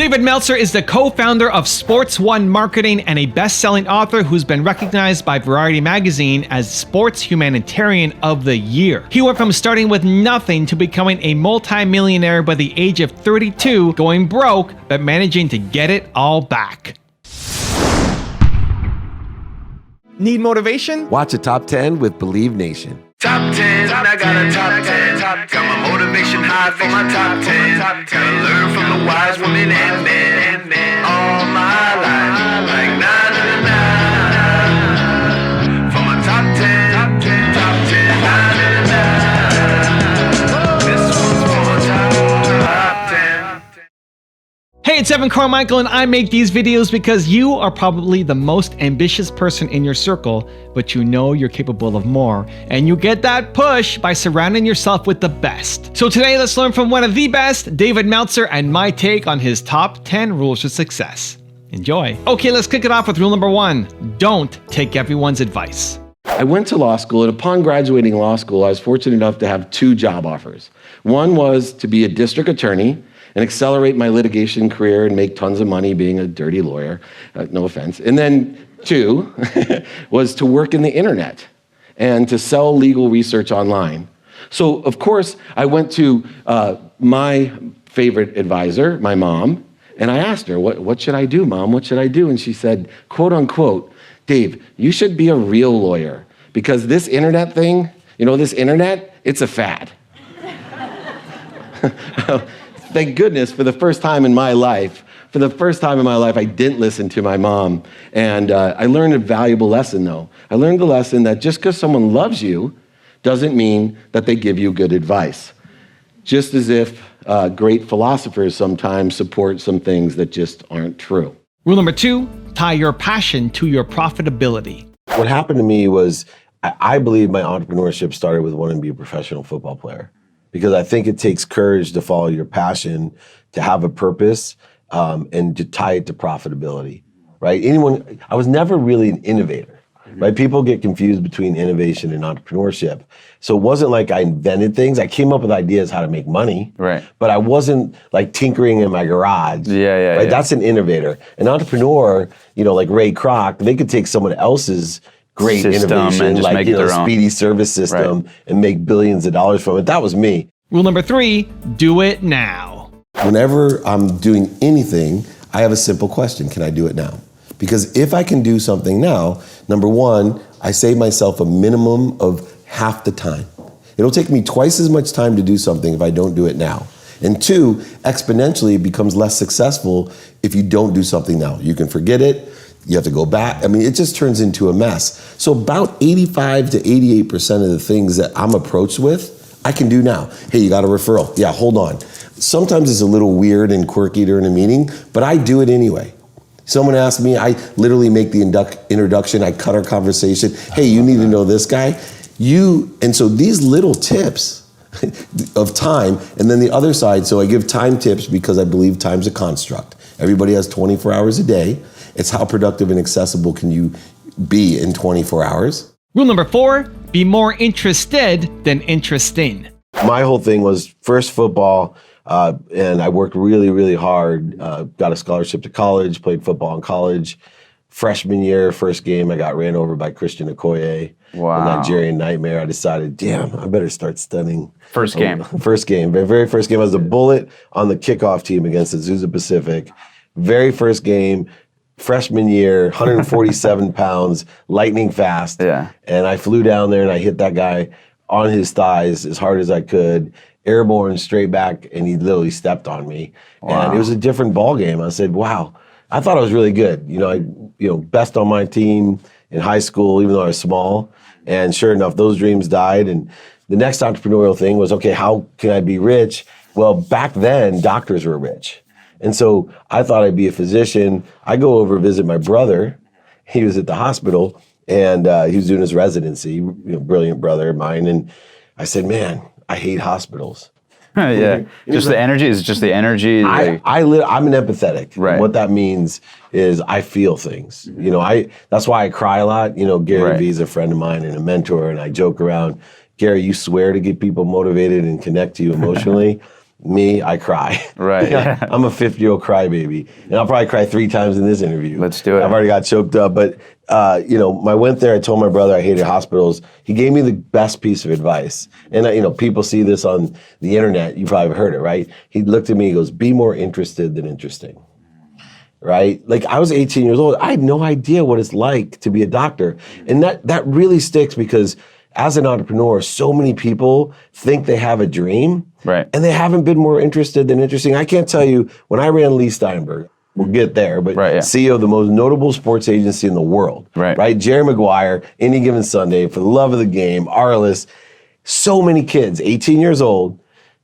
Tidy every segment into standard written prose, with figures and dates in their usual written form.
David Meltzer is the co-founder of Sports One Marketing and a best-selling author who's been recognized by Variety magazine as Sports Humanitarian of the Year. He went from starting with nothing to becoming a multimillionaire by the age of 32, going broke, but managing to get it all back. Need motivation? Watch a Top 10 with Believe Nation. Top 10, I got a top 10. Got my motivation high for my top 10. Gotta learn from the wise women and men. All my life, like 9 to 9. For my top 10, top 10, 9 to 9. This one's for my top 10. Hey, it's Evan Carmichael, and I make these videos because you are probably the most ambitious person in your circle, but you know you're capable of more, and you get that push by surrounding yourself with the best. So today, let's learn from one of the best, David Meltzer, and my take on his top 10 rules of success. Enjoy. Okay, let's kick it off with rule number 1. Don't take everyone's advice. I went to law school, and upon graduating law school, I was fortunate enough to have 2 job offers. One was to be a district attorney and accelerate my litigation career and make tons of money being a dirty lawyer, no offense. And then 2 was to work in the internet and to sell legal research online. So of course, I went to my favorite advisor, my mom, and I asked her, what should I do, Mom? What should I do? And she said, quote unquote, Dave, you should be a real lawyer because this internet thing, you know, this internet, it's a fad. Thank goodness for the first time in my life, I didn't listen to my mom. And I learned a valuable lesson, though. I learned the lesson that just because someone loves you doesn't mean that they give you good advice. Just as if great philosophers sometimes support some things that just aren't true. Rule number 2, tie your passion to your profitability. What happened to me was, I believe my entrepreneurship started with wanting to be a professional football player. Because I think it takes courage to follow your passion, to have a purpose, and to tie it to profitability, right? I was never really an innovator, right? People get confused between innovation and entrepreneurship. So it wasn't like I invented things. I came up with ideas how to make money, right? But I wasn't like tinkering in my garage. Right? That's an innovator. An entrepreneur, you know, like Ray Kroc, they could take someone else's great innovation, like, you know, speedy service system, and make billions of dollars from it. That was me. Rule number 3, do it now. Whenever I'm doing anything, I have a simple question: can I do it now? Because if I can do something now, number 1, I save myself a minimum of half the time. It'll take me twice as much time to do something if I don't do it now. And 2, exponentially, it becomes less successful if you don't do something now. You can forget it. You have to go back. I mean, it just turns into a mess. So about 85 to 88% of the things that I'm approached with, I can do now. Hey, you got a referral. Yeah, hold on. Sometimes it's a little weird and quirky during a meeting, but I do it anyway. Someone asked me, I literally make the introduction, I cut our conversation. Hey, you need to know this guy. And so these little tips of time, and then the other side, so I give time tips because I believe time's a construct. Everybody has 24 hours a day. It's how productive and accessible can you be in 24 hours. Rule number 4, be more interested than interesting. My whole thing was first football, and I worked really, really hard. Got a scholarship to college, played football in college. Freshman year, first game, I got ran over by Christian Okoye. Wow. The Nigerian Nightmare. I decided, damn, I better start studying. First game. First game. Very first game. I was a bullet on the kickoff team against Azusa Pacific. Very first game. Freshman year, 147 pounds, lightning fast. Yeah. And I flew down there and I hit that guy on his thighs as hard as I could, airborne straight back, and he literally stepped on me. Wow. And it was a different ball game. I said, wow, I thought I was really good. Best on my team in high school, even though I was small. And sure enough, those dreams died. And the next entrepreneurial thing was, okay, how can I be rich? Well, back then, doctors were rich. And so I thought I'd be a physician. I go over and visit my brother. He was at the hospital and he was doing his residency, brilliant brother of mine. And I said, man, I hate hospitals. Yeah, just the energy is just the energy. I'm an empathetic. Right. What that means is I feel things. That's why I cry a lot. Gary Vee is a friend of mine and a mentor, and I joke around. Gary, you swear to get people motivated and connect to you emotionally. Me, I cry. Right, yeah. I'm a 50-year-old crybaby, and I'll probably cry 3 times in this interview. Let's do it. I've already got choked up, but I went there. I told my brother I hated hospitals. He gave me the best piece of advice, and people see this on the internet. You probably have heard it, right? He looked at me. He goes, "Be more interested than interesting." Right? Like, I was 18 years old. I had no idea what it's like to be a doctor, and that really sticks because as an entrepreneur, so many people think they have a dream, right, and they haven't been more interested than interesting. I can't tell you, when I ran Lee Steinberg, we'll get there, but right, yeah. CEO of the most notable sports agency in the world, right? Jerry Maguire, Any Given Sunday, For the Love of the Game, Arliss, so many kids, 18 years old.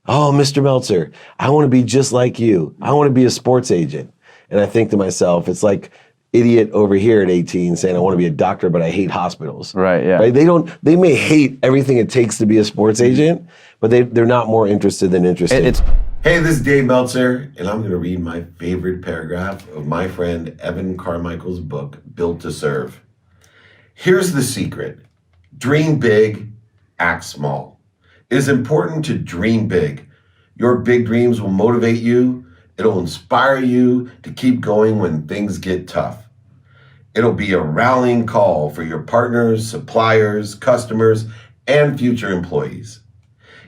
Oh, Mr. Meltzer, I want to be just like you. I want to be a sports agent. And I think to myself, it's like idiot over here at 18 saying I want to be a doctor, but I hate hospitals. Right, yeah. Right? They may hate everything it takes to be a sports agent, but they're not more interested than interested. Hey, this is Dave Meltzer, and I'm going to read my favorite paragraph of my friend Evan Carmichael's book, Built to Serve. Here's the secret. Dream big, act small. It is important to dream big. Your big dreams will motivate you. It'll inspire you to keep going when things get tough. It'll be a rallying call for your partners, suppliers, customers, and future employees.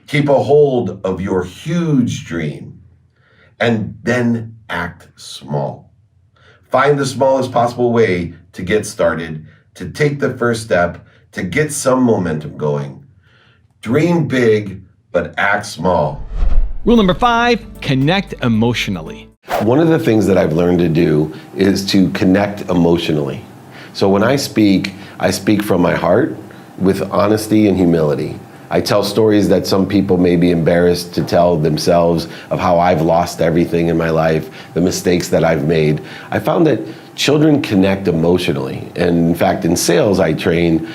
Keep a hold of your huge dream and then act small. Find the smallest possible way to get started, to take the first step, to get some momentum going. Dream big, but act small. Rule number 5, connect emotionally. One of the things that I've learned to do is to connect emotionally. So when I speak from my heart with honesty and humility. I tell stories that some people may be embarrassed to tell themselves of how I've lost everything in my life, the mistakes that I've made. I found that children connect emotionally. And in fact, in sales I train,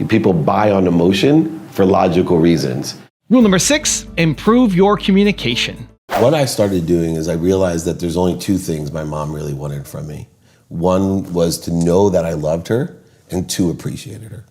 people buy on emotion for logical reasons. Rule number 6, improve your communication. What I started doing is I realized that there's only 2 things my mom really wanted from me. One was to know that I loved her, and 2, appreciated her.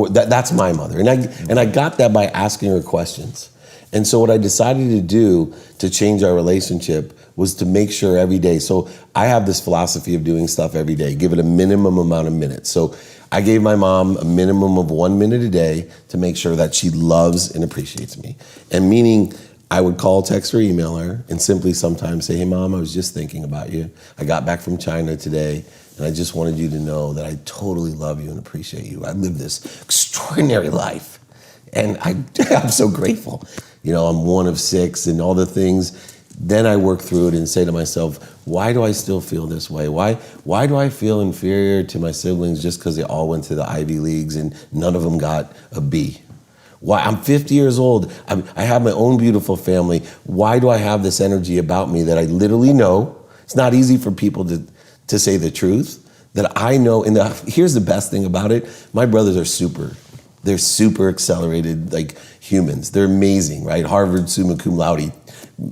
That's my mother. And I got that by asking her questions. And so what I decided to do to change our relationship was to make sure every day. So I have this philosophy of doing stuff every day, give it a minimum amount of minutes. So I gave my mom a minimum of 1 minute a day to make sure that she loves and appreciates me. And meaning I would call, text, or email her and simply sometimes say, "Hey Mom, I was just thinking about you. I got back from China today and I just wanted you to know that I totally love you and appreciate you. I live this extraordinary life and I'm so grateful. I'm one of 6 and all the things." Then I work through it and say to myself, why do I still feel this way? Why do I feel inferior to my siblings just because they all went to the Ivy Leagues and none of them got a B? Why? I'm 50 years old. I have my own beautiful family. Why do I have this energy about me that I literally know? It's not easy for people to say the truth, that I know. And here's the best thing about it. My brothers are they're super accelerated, like humans. They're amazing, right? Harvard, summa cum laude,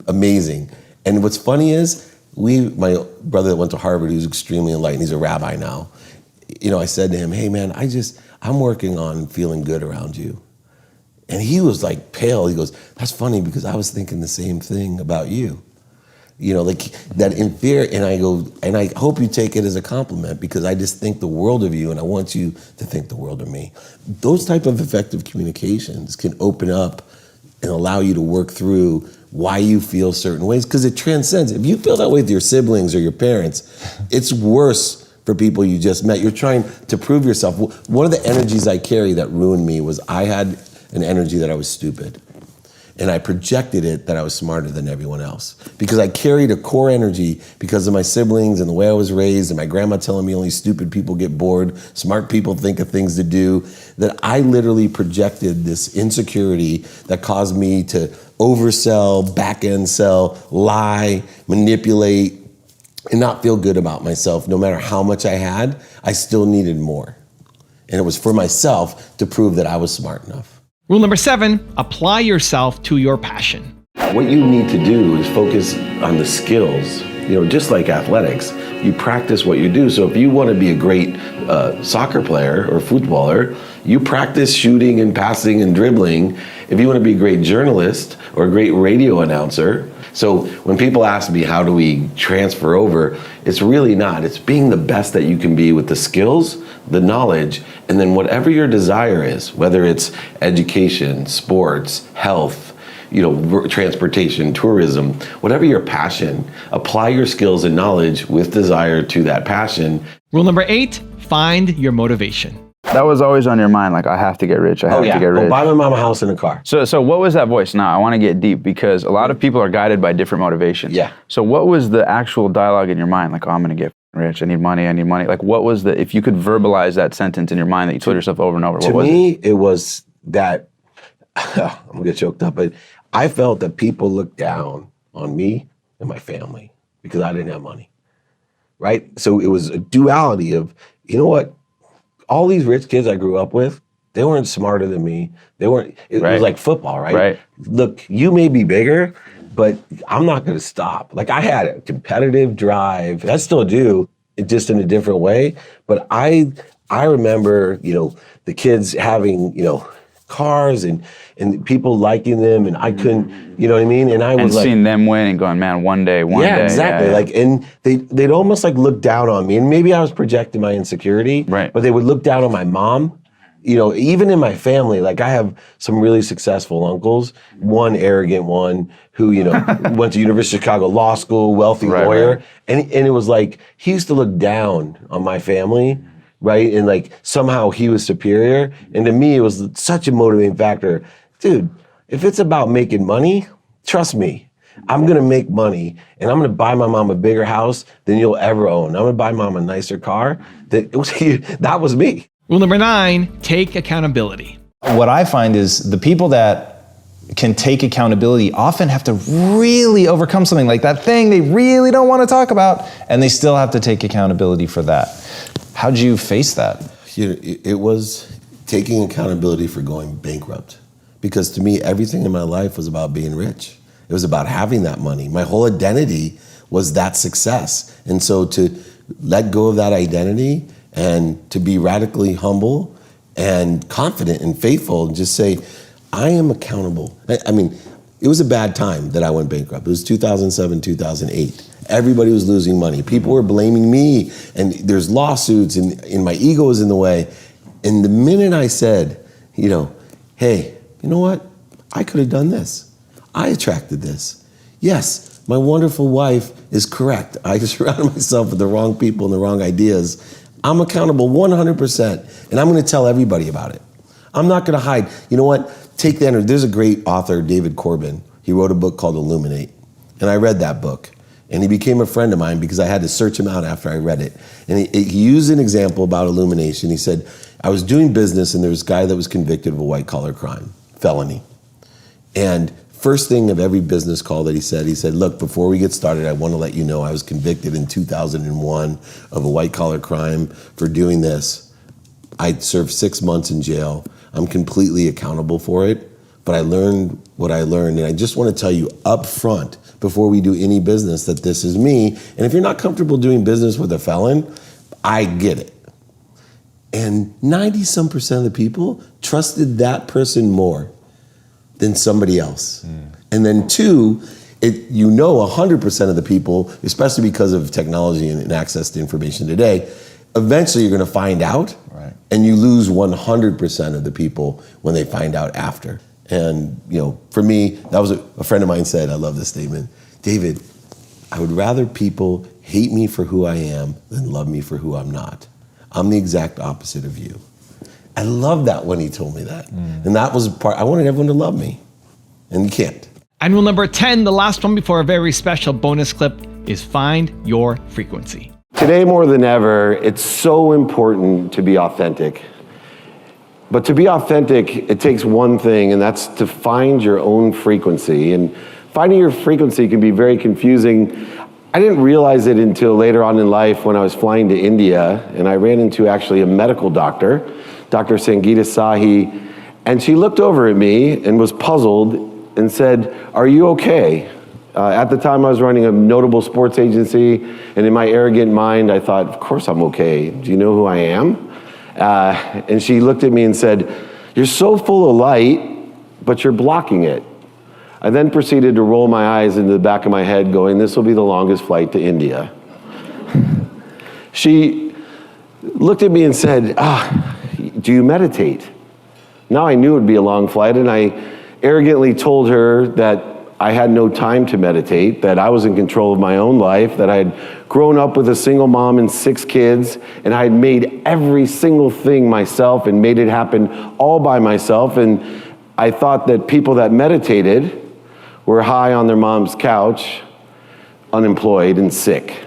amazing. And what's funny is, my brother that went to Harvard, who's extremely enlightened, he's a rabbi now. I said to him, "Hey man, I'm working on feeling good around you." And he was like pale. He goes, "That's funny because I was thinking the same thing about you." Like that in fear. And I go, and I hope you take it as a compliment because I just think the world of you and I want you to think the world of me. Those type of effective communications can open up and allow you to work through why you feel certain ways, because it transcends. If you feel that way with your siblings or your parents, it's worse for people you just met. You're trying to prove yourself. One of the energies I carry that ruined me was I had an energy that I was stupid. And I projected it that I was smarter than everyone else. Because I carried a core energy because of my siblings and the way I was raised and my grandma telling me only stupid people get bored, smart people think of things to do, that I literally projected this insecurity that caused me to oversell, back-end sell, lie, manipulate, and not feel good about myself. No matter how much I had, I still needed more. And it was for myself to prove that I was smart enough. Rule number 7, apply yourself to your passion. What you need to do is focus on the skills. Just like athletics, you practice what you do. So if you want to be a great soccer player or footballer, you practice shooting and passing and dribbling. If you want to be a great journalist or a great radio announcer. So when people ask me, how do we transfer over? It's really not. It's being the best that you can be with the skills, the knowledge, and then whatever your desire is, whether it's education, sports, health, transportation, tourism, whatever your passion, apply your skills and knowledge with desire to that passion. Rule number 8, find your motivation. That was always on your mind, like, I have to get rich, I have to get rich. Buy my mom a house and a car. So what was that voice? Now, I want to get deep because a lot of people are guided by different motivations. Yeah. So what was the actual dialogue in your mind? Like, oh, I'm going to get rich, I need money. Like, what was if you could verbalize that sentence in your mind that you told yourself over and over, what was it? To me, it was that, I'm going to get choked up, but I felt that people looked down on me and my family because I didn't have money, right? So it was a duality of, you know what? All these rich kids I grew up with, they weren't smarter than me. It was like football, right? Right. Look, you may be bigger, but I'm not going to stop. Like, I had a competitive drive. I still do, just in a different way. But I remember, the kids having, cars and people liking them, and I couldn't, you know what I mean? And I was like, seeing them win and going, man, one day. Yeah, exactly. Yeah. Like, and they'd almost like look down on me, and maybe I was projecting my insecurity, right? But they would look down on my mom. Even in my family, like, I have some really successful uncles, one arrogant one who, went to University of Chicago Law School, wealthy lawyer. Right. And it was like, he used to look down on my family, right? And like, somehow he was superior. And to me, it was such a motivating factor. Dude, if it's about making money, trust me, I'm gonna make money, and I'm gonna buy my mom a bigger house than you'll ever own. I'm gonna buy mom a nicer car. That was me. Rule number 9, take accountability. What I find is the people that can take accountability often have to really overcome something like that thing they really don't want to talk about, and they still have to take accountability for that. How'd you face that? It was taking accountability for going bankrupt. Because to me, everything in my life was about being rich. It was about having that money. My whole identity was that success. And so to let go of that identity and to be radically humble and confident and faithful and just say, I am accountable. I mean, it was a bad time that I went bankrupt. It was 2007, 2008. Everybody was losing money. People were blaming me, and there's lawsuits, and my ego was in the way. And the minute I said, hey, you know what? I could have done this. I attracted this. Yes, my wonderful wife is correct. I surrounded myself with the wrong people and the wrong ideas. I'm accountable 100%, and I'm going to tell everybody about it. I'm not going to hide. You know what? Take the energy. There's a great author, David Corbin. He wrote a book called Illuminate, and I read that book. And he became a friend of mine because I had to search him out after I read it. And he used an example about illumination. He said, I was doing business, and there was a guy that was convicted of a white-collar crime, felony. And first thing of every business call that he said, look, before we get started, I want to let you know I was convicted in 2001 of a white-collar crime for doing this. I served 6 months in jail. I'm completely accountable for it, but I learned what I learned. And I just want to tell you up front, before we do any business, that this is me. And if you're not comfortable doing business with a felon, I get it. And 90-some% of the people trusted that person more than somebody else. And then 2, 100% of the people, especially because of technology and access to information today, eventually you're gonna find out, right, and you lose 100% of the people when they find out after. And for me, that was a friend of mine said, I love this statement, David, I would rather people hate me for who I am than love me for who I'm not. I'm the exact opposite of you. I love that when he told me that. And that was I wanted everyone to love me, and you can't. And rule number 10, the last one before a very special bonus clip, is find your frequency. Today more than ever, it's so important to be authentic. But to be authentic, it takes one thing, and that's to find your own frequency. And finding your frequency can be very confusing. I didn't realize it until later on in life when I was flying to India, and I ran into actually a medical doctor, Dr. Sangeeta Sahi, and she looked over at me and was puzzled and said, "Are you okay?" At the time, I was running a notable sports agency, and in my arrogant mind, I thought, of course I'm okay. Do you know who I am? And she looked at me and said, "You're so full of light, but you're blocking it." I then proceeded to roll my eyes into the back of my head going, this will be the longest flight to India. She looked at me and said, do you meditate? Now I knew it would be a long flight, and I arrogantly told her that I had no time to meditate, that I was in control of my own life, that I had grown up with a single mom and 6 kids, and I had made every single thing myself and made it happen all by myself. And I thought that people that meditated were high on their mom's couch, unemployed and sick.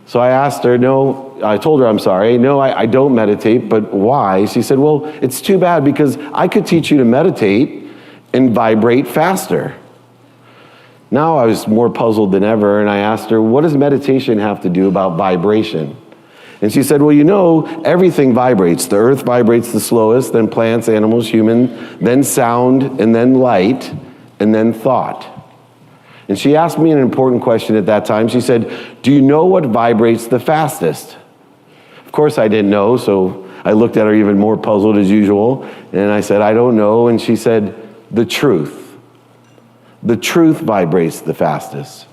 So I asked her, I told her, I'm sorry, no, I don't meditate, but why? She said, well, it's too bad because I could teach you to meditate and vibrate faster. Now I was more puzzled than ever, and I asked her, what does meditation have to do about vibration? And she said, well, everything vibrates. The earth vibrates the slowest, then plants, animals, human, then sound, and then light, and then thought. And she asked me an important question at that time. She said, do you know what vibrates the fastest? Of course I didn't know, so I looked at her even more puzzled as usual, and I said, I don't know. And she said, the truth. The truth vibrates the fastest.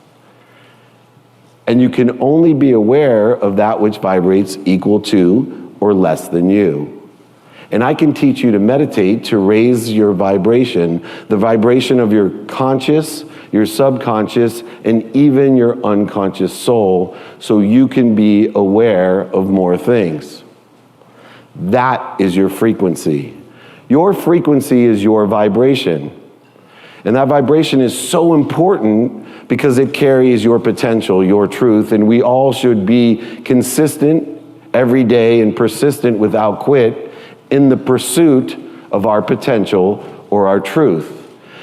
And you can only be aware of that which vibrates equal to or less than you. And I can teach you to meditate to raise your vibration, the vibration of your conscious, your subconscious, and even your unconscious soul, so you can be aware of more things. That is your frequency. Your frequency is your vibration. And that vibration is so important because it carries your potential, your truth, and we all should be consistent every day and persistent without quit in the pursuit of our potential or our truth.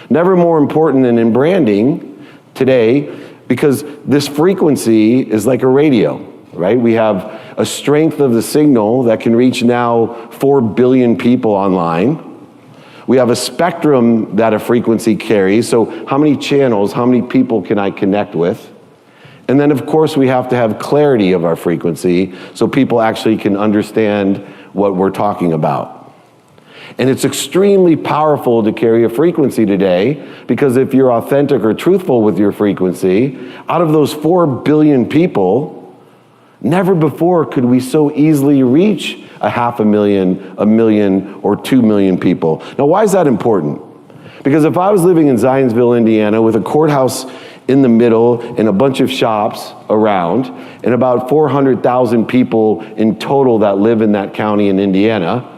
Never more important than in branding today, because this frequency is like a radio, right? We have a strength of the signal that can reach now 4 billion people online. We have a spectrum that a frequency carries, so how many channels, how many people can I connect with? And then of course we have to have clarity of our frequency so people actually can understand what we're talking about. And it's extremely powerful to carry a frequency today, because if you're authentic or truthful with your frequency, out of those 4 billion people, never before could we so easily reach 500,000, 1 million, or 2 million people. Now, why is that important? Because if I was living in Zionsville, Indiana, with a courthouse in the middle and a bunch of shops around, and about 400,000 people in total that live in that county in Indiana,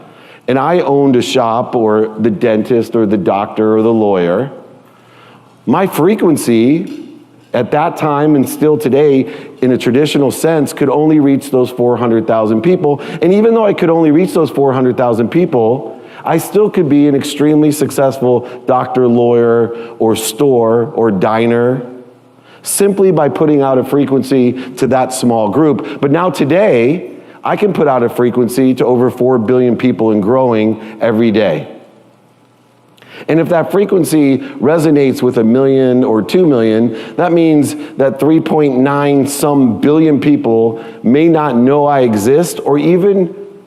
and I owned a shop or the dentist or the doctor or the lawyer, my frequency at that time and still today, in a traditional sense, could only reach those 400,000 people. And even though I could only reach those 400,000 people, I still could be an extremely successful doctor, lawyer, or store, or diner, simply by putting out a frequency to that small group. But now today, I can put out a frequency to over 4 billion people and growing every day. And if that frequency resonates with 1 million or 2 million, that means that 3.9 some billion people may not know I exist or even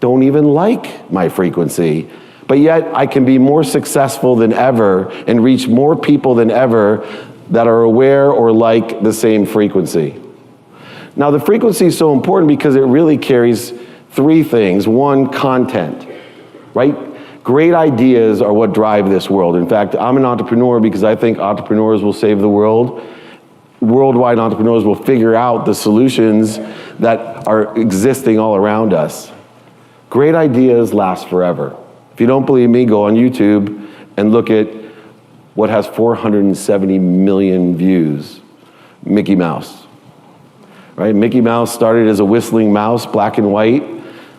don't even like my frequency. But yet I can be more successful than ever and reach more people than ever that are aware or like the same frequency. Now the frequency is so important because it really carries 3 things. 1, content, right? Great ideas are what drive this world. In fact, I'm an entrepreneur because I think entrepreneurs will save the world. Worldwide entrepreneurs will figure out the solutions that are existing all around us. Great ideas last forever. If you don't believe me, go on YouTube and look at what has 470 million views. Mickey Mouse, right? Mickey Mouse started as a whistling mouse, black and white,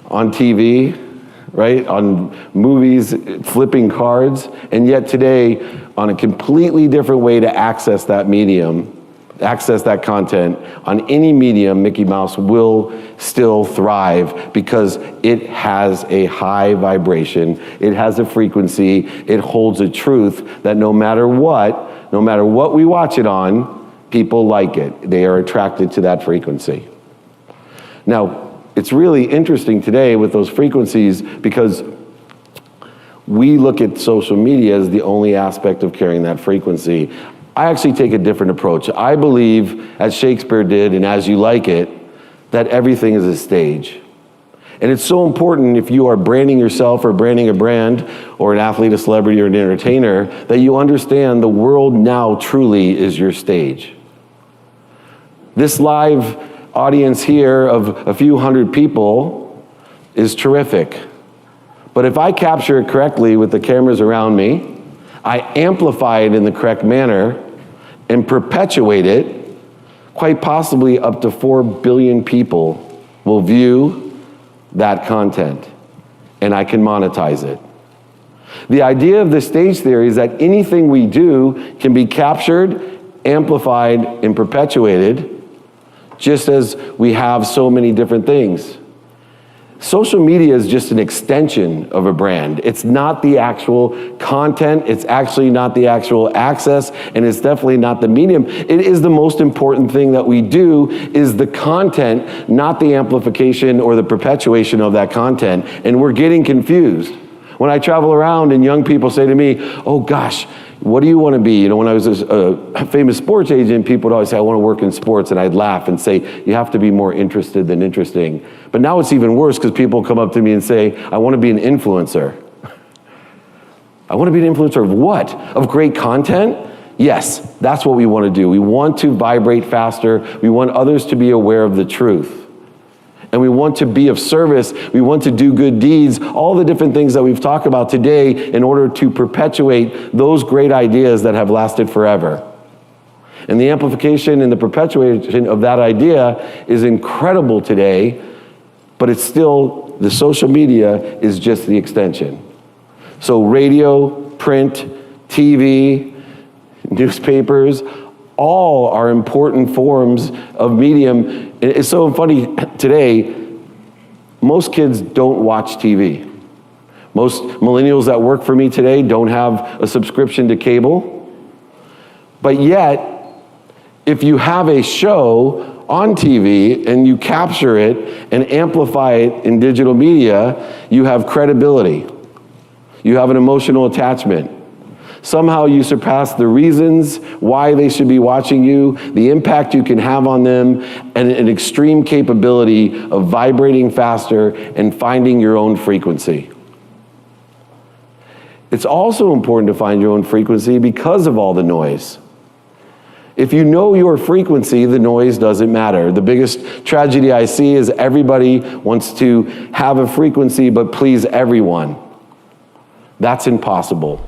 on TV, right? On movies, flipping cards, and yet today, on a completely different way to access that medium, access that content, on any medium, Mickey Mouse will still thrive because it has a high vibration, it has a frequency, it holds a truth that no matter what we watch it on, people like it. They are attracted to that frequency. Now, it's really interesting today with those frequencies because we look at social media as the only aspect of carrying that frequency. I actually take a different approach. I believe, as Shakespeare did, and as you like it, that everything is a stage. And it's so important if you are branding yourself or branding a brand or an athlete, a celebrity, or an entertainer, that you understand the world now truly is your stage. This live audience here of a few hundred people is terrific. But if I capture it correctly with the cameras around me, I amplify it in the correct manner and perpetuate it, quite possibly up to 4 billion people will view that content, and I can monetize it. The idea of the stage theory is that anything we do can be captured, amplified, and perpetuated, just as we have so many different things. Social media is just an extension of a brand. It's not the actual content, it's actually not the actual access, and it's definitely not the medium. It is the most important thing that we do is the content, not the amplification or the perpetuation of that content, and we're getting confused. When I travel around and young people say to me, oh gosh, what do you want to be? You know, when I was a famous sports agent, people would always say, I want to work in sports, and I'd laugh and say, you have to be more interested than interesting. But now it's even worse because people come up to me and say, I want to be an influencer. I want to be an influencer of what? Of great content? Yes, that's what we want to do. We want to vibrate faster. We want others to be aware of the truth. And we want to be of service. We want to do good deeds, all the different things that we've talked about today in order to perpetuate those great ideas that have lasted forever. And the amplification and the perpetuation of that idea is incredible today, but it's still, the social media is just the extension. So radio, print, TV, newspapers, all are important forms of medium. It's so funny today, most kids don't watch TV. Most millennials that work for me today don't have a subscription to cable. But yet, if you have a show on TV and you capture it and amplify it in digital media, you have credibility. You have an emotional attachment. Somehow you surpass the reasons why they should be watching you, the impact you can have on them, and an extreme capability of vibrating faster and finding your own frequency. It's also important to find your own frequency because of all the noise. If you know your frequency, the noise doesn't matter. The biggest tragedy I see is everybody wants to have a frequency but please everyone. That's impossible.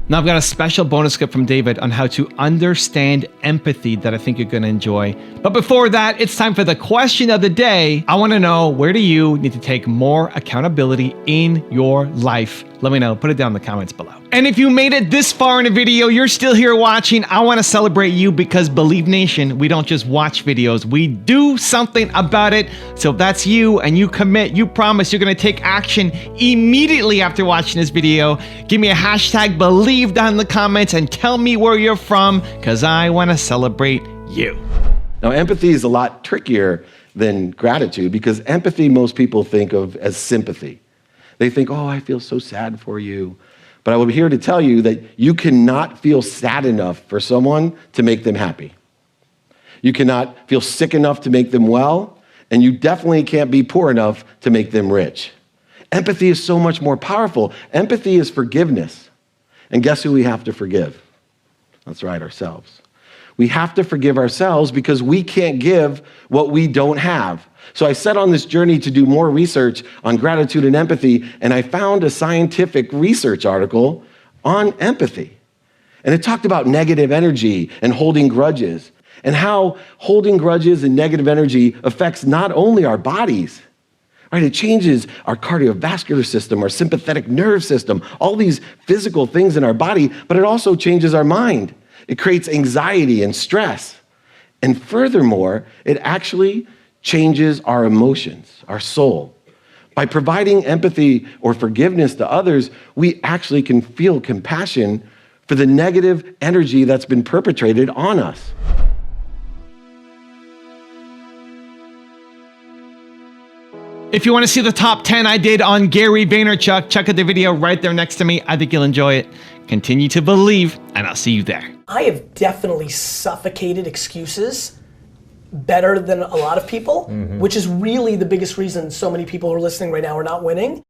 Now I've got a special bonus clip from David on how to understand empathy that I think you're going to enjoy. But before that, it's time for the question of the day. I want to know, where do you need to take more accountability in your life? Let me know. Put it down in the comments below. And if you made it this far in a video, you're still here watching, I want to celebrate you because Believe Nation, we don't just watch videos, we do something about it. So if that's you and you commit, you promise you're going to take action immediately after watching this video, give me a hashtag Believe down in the comments and tell me where you're from because I want to celebrate you. Now, empathy is a lot trickier than gratitude because empathy most people think of as sympathy. They think, oh, I feel so sad for you. But I'm here to tell you that you cannot feel sad enough for someone to make them happy. You cannot feel sick enough to make them well, and you definitely can't be poor enough to make them rich. Empathy is so much more powerful. Empathy is forgiveness. And guess who we have to forgive? That's right, ourselves. We have to forgive ourselves because we can't give what we don't have. So I set on this journey to do more research on gratitude and empathy, and I found a scientific research article on empathy. And it talked about negative energy and holding grudges, and how holding grudges and negative energy affects not only our bodies, right? It changes our cardiovascular system, our sympathetic nerve system, all these physical things in our body, but it also changes our mind. It creates anxiety and stress. And furthermore, it actually changes our emotions, our soul. By providing empathy or forgiveness to others, we actually can feel compassion for the negative energy that's been perpetrated on us. If you want to see the top 10 I did on Gary Vaynerchuk, check out the video right there next to me. I think you'll enjoy it. Continue to believe, and I'll see you there. I have definitely suffocated excuses better than a lot of people, which is really the biggest reason so many people who are listening right now are not winning.